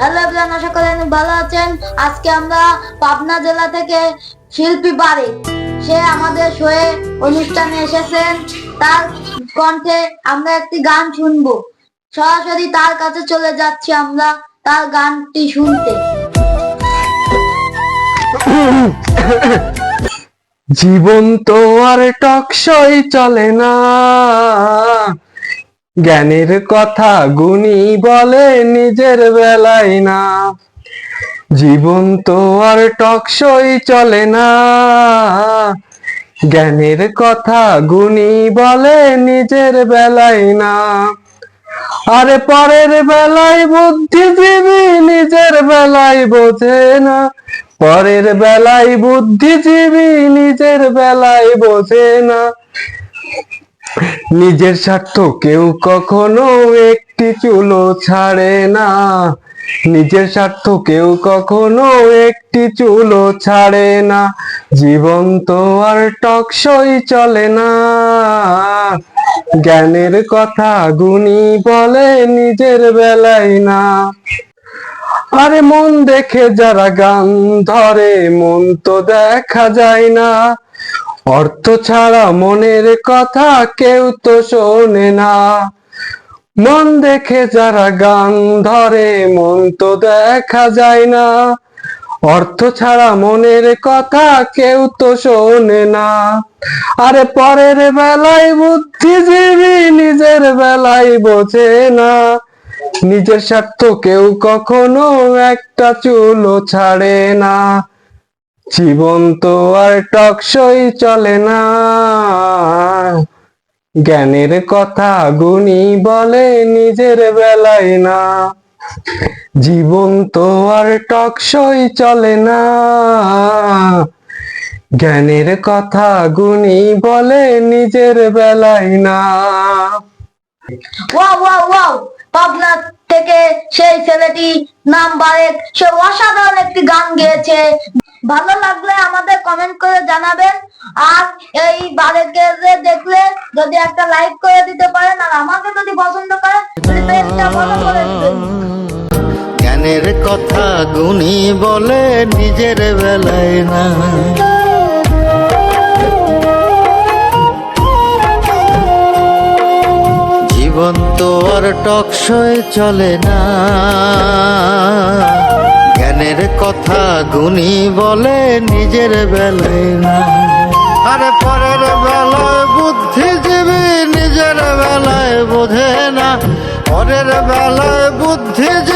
Hello everyone, আশা করি আপনি ভালো আছেন। আজকে আমরা পাবনা জেলা থেকে শিল্পী বারে সে আমাদের শোয়ে অনুষ্ঠানে এসেছেন। তার কণ্ঠে আমরা একটি গান শুনবো। সরাসরি তার কাছে চলে যাচ্ছি আমরা তার গানটি শুনতে। জীবন তো আর টকসই চলে না, জ্ঞানের কথা গুণী বলে নিজের বেলায় না। জীবন তো আর টকসই চলে না, জ্ঞানের কথা গুণী বলে নিজের বেলায় না। আরে পরের বেলায় বুদ্ধিজীবী নিজের বেলায় বোঝে না। পরের বেলায় বুদ্ধিজীবী নিজের বেলায় বোঝে না। নিজের স্বার্থ কেউ কখনো একটি চুলো ছাড়ে না। নিজের স্বার্থ কেউ কখনো একটি চুলো ছাড়ে না। জীবন তো আর টকসই চলে না, জ্ঞানের কথা গুণী বলে নিজের বেলায় না। আরে মন দেখে যারা গান ধরে মন তো দেখা যায় না। অর্থ ছাড়া মনের কথা কেউ তো শোনে না। মন দেখে যারা গান ধরে মন তো দেখা যায় না। অর্থ ছাড়া মনের কথা কেউ তো শোনে না। আরে পরের বেলায় বুদ্ধিজীবী নিজের বেলায় বোঝে না। নিজের স্বার্থ কেউ কখনো একটা চুলো ছাড়ে না। জীবন তো আর টকসই চলে না, জ্ঞানের কথা গুণী বলে নিজের বেলায় না। জীবন তো আর টকসই চলে না, জ্ঞানের কথা গুণী বলে নিজের বেলায় না। ওয়াও ওয়াও ওয়াও, পাবনা থেকে সেই ছেলেটি নাম বারেক, সে অসাধারণ একটি গান গেয়েছে। ভালো লাগলে আমাদের কমেন্ট করে জানাবেন। আর এই বারেকের দেখলে যদি একটা লাইক করে দিতে পারেন, আর আমাকে যদি পছন্দ করেন তাহলে পেজটা ফলো করে দিবেন। জ্ঞানের কথা গুণী বলে নিজের বেলায় না। জীবন তো আর টকসই চলে না, জ্ঞানের কথা গুণী বলে নিজের বেলায় না। আরে পরের বেলায় বুদ্ধিজীবী নিজের বেলায় বোঝে না। পরের বেলায় বুদ্ধিজীবী